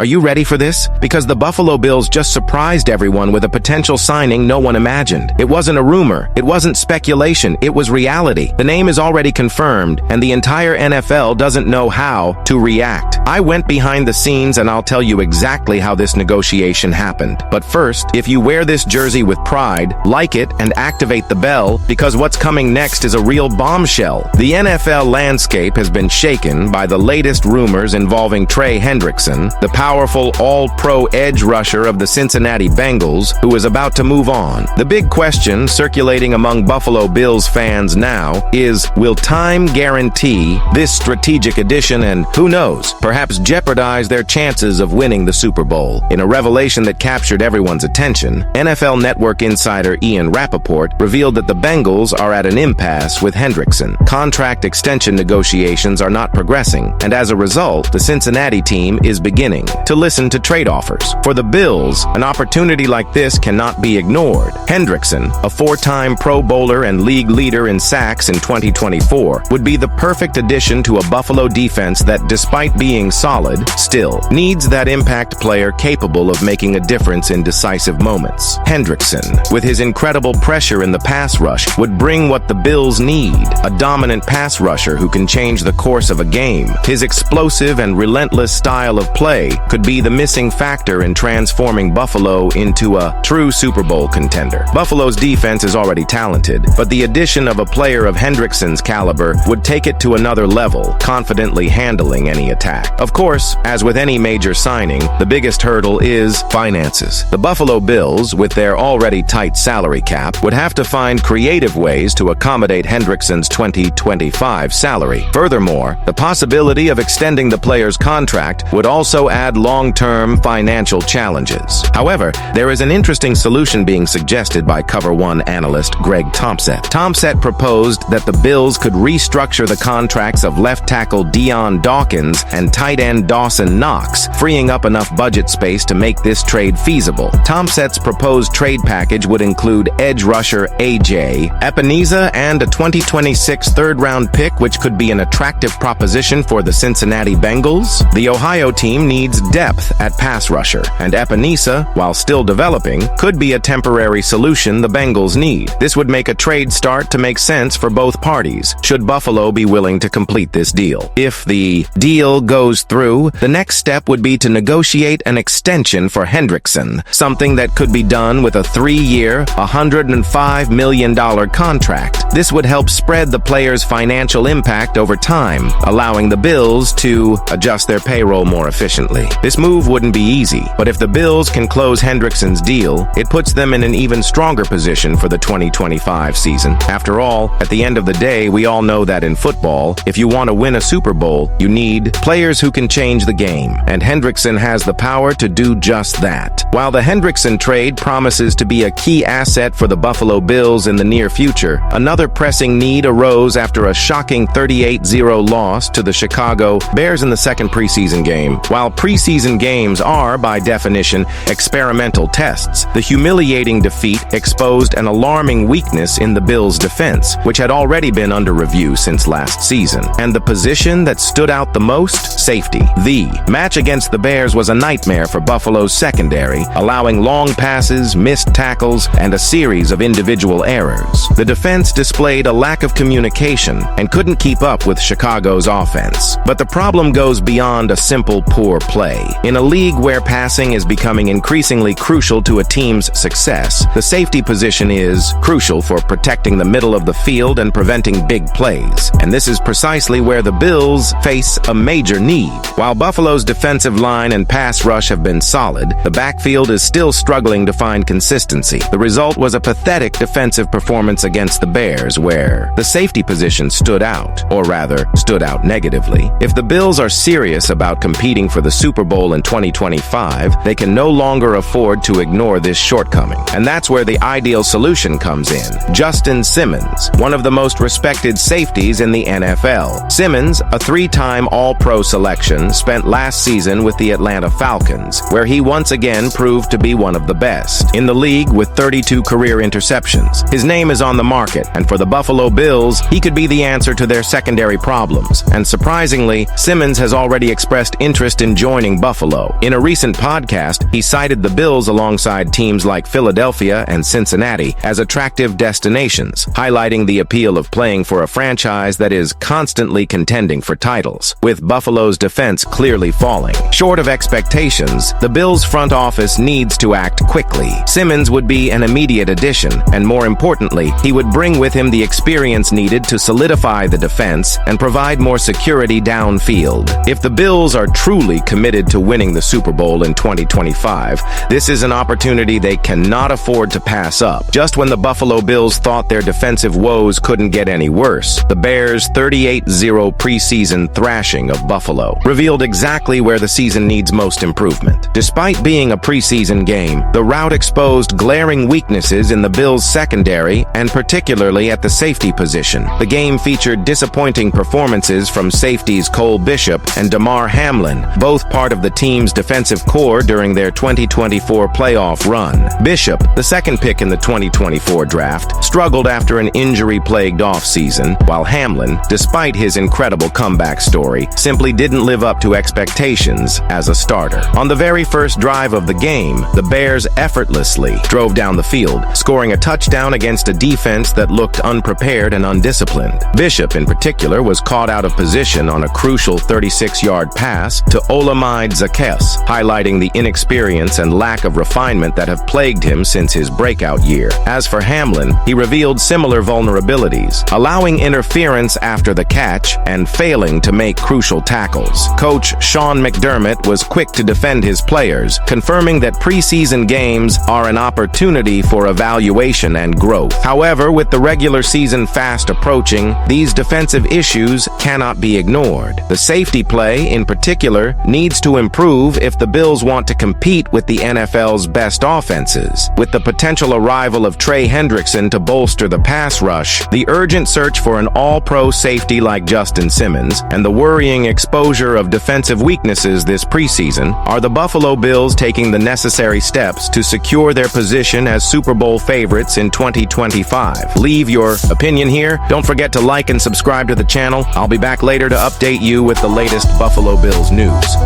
Are you ready for this? Because the Buffalo Bills just surprised everyone with a potential signing no one imagined. It wasn't a rumor. It wasn't speculation. It was reality. The name is already confirmed, and the entire NFL doesn't know how to react. I went behind the scenes, and I'll tell you exactly how this negotiation happened. But first, if you wear this jersey with pride, like it and activate the bell, because what's coming next is a real bombshell. The NFL landscape has been shaken by the latest rumors involving Trey Hendrickson, the powerful all-pro edge rusher of the Cincinnati Bengals, who is about to move on. The big question circulating among Buffalo Bills fans now is, will time guarantee this strategic addition and, who knows, perhaps jeopardize their chances of winning the Super Bowl? In a revelation that captured everyone's attention, NFL Network insider Ian Rappaport revealed that the Bengals are at an impasse with Hendrickson. Contract extension negotiations are not progressing, and as a result, the Cincinnati team is beginning to listen to trade offers. For the Bills, an opportunity like this cannot be ignored. Hendrickson, a four-time Pro Bowler and league leader in sacks in 2024, would be the perfect addition to a Buffalo defense that, despite being solid, still needs that impact player capable of making a difference in decisive moments. Hendrickson, with his incredible pressure in the pass rush, would bring what the Bills need, a dominant pass rusher who can change the course of a game. His explosive and relentless style of play could be the missing factor in transforming Buffalo into a true Super Bowl contender. Buffalo's defense is already talented, but the addition of a player of Hendrickson's caliber would take it to another level, confidently handling any attack. Of course, as with any major signing, the biggest hurdle is finances. The Buffalo Bills, with their already tight salary cap, would have to find creative ways to accommodate Hendrickson's 2025 salary. Furthermore, the possibility of extending the player's contract would also add long-term financial challenges. However, there is an interesting solution being suggested by Cover One analyst Greg Thompson. Thompson proposed that the Bills could restructure the contracts of left tackle Dion Dawkins and tight end Dawson Knox, freeing up enough budget space to make this trade feasible. Thompson's proposed trade package would include edge rusher A.J. Epineza and a 2026 third-round pick, which could be an attractive proposition for the Cincinnati Bengals. The Ohio team needs depth at pass rusher, and Epineza, while still developing, could be a temporary solution the Bengals need. This would make a trade start to make sense for both parties, should Buffalo be willing to complete this deal. If the deal goes through, the next step would be to negotiate an extension for Hendrickson, something that could be done with a 3-year, $105 million contract. This would help spread the player's financial impact over time, allowing the Bills to adjust their payroll more efficiently. This move wouldn't be easy, but if the Bills can close Hendrickson's deal, it puts them in an even stronger position for the 2025 season. After all, at the end of the day, we all know that in football, if you want to win a Super Bowl, you need players who can change the game, and Hendrickson has the power to do just that. While the Hendrickson trade promises to be a key asset for the Buffalo Bills in the near future, another pressing need arose after a shocking 38-0 loss to the Chicago Bears in the second preseason game. While preseason games are, by definition, experimental tests, the humiliating defeat exposed an alarming weakness in the Bills' defense, which had already been under review since last season. And the position that stood out the most? Safety. The match against the Bears was a nightmare for Buffalo's secondary, allowing long passes, missed tackles, and a series of individual errors. The defense displayed a lack of communication and couldn't keep up with Chicago's offense. But the problem goes beyond a simple poor play. In a league where passing is becoming increasingly crucial to a team's success, the safety position is crucial for protecting the middle of the field and preventing big plays. And this is precisely where the Bills face a major need. While Buffalo's defensive line and pass rush have been solid, the backfield is still struggling to find consistency. The result was a pathetic defensive performance against the Bears, where the safety position stood out, or rather, stood out negatively. If the Bills are serious about competing for the Super Bowl in 2025, they can no longer afford to ignore this shortcoming. And that's where the ideal solution comes in. Justin Simmons, one of the most respected safeties in the NFL. Simmons, a 3-time All-Pro selection, spent last season with the Atlanta Falcons, where he once again proved to be one of the best in the league with 32 career interceptions. His name is on the market, and for the Buffalo Bills, he could be the answer to their secondary problems. And surprisingly, Simmons has already expressed interest in joining Buffalo. In a recent podcast, he cited the Bills alongside teams like Philadelphia and Cincinnati as attractive destinations, highlighting the appeal of playing for a franchise that is constantly contending for titles. With Buffalo's defense clearly falling short of expectations, the Bills' front office needs to act quickly. Simmons would be an immediate addition, and more importantly, he would bring with him the experience needed to solidify the defense and provide more security downfield. If the Bills are truly committed to winning the Super Bowl in 2025, this is an opportunity they cannot afford to pass up. Just when the Buffalo Bills thought their defensive woes couldn't get any worse, the Bears' 38-0 preseason thrashing of Buffalo revealed exactly where the season needs most improvement. Despite being a preseason game, the rout exposed glaring weaknesses in the Bills' secondary and particularly at the safety position. The game featured disappointing performances from safeties Cole Bishop and Damar Hamlin, both part of the team's defensive core during their 2024 playoff run. Bishop, the second pick in the 2024 draft, struggled after an injury-plagued offseason, while Hamlin, despite his incredible comeback story, simply didn't live up to expectations as a starter. On the very first drive of the game, the Bears effortlessly drove down the field, scoring a touchdown against a defense that looked unprepared and undisciplined. Bishop, in particular, was caught out of position on a crucial 36-yard pass to Olamide Zaccheaus, highlighting the inexperience and lack of refinement that have plagued him since his breakout year. As for Hamlin, he revealed similar vulnerabilities, allowing interference after the catch and failing to make crucial tackles. Coach Sean McDermott was quick to defend his players, confirming that preseason games are an opportunity for evaluation and growth. However, with the regular season fast approaching, these defensive issues cannot be ignored. The safety play, in particular, needs to improve if the Bills want to compete with the NFL's best offenses. With the potential arrival of Trey Hendrickson to bolster the pass rush, the urgent search for an all-pro safety like Justin Simmons, and the worrying exposure of defensive weaknesses this preseason, are the Buffalo Bills taking the necessary steps to secure their position as Super Bowl favorites in 2025. Leave your opinion here. Don't forget to like and subscribe to the channel. I'll be back later to update you with the latest Buffalo Bills news.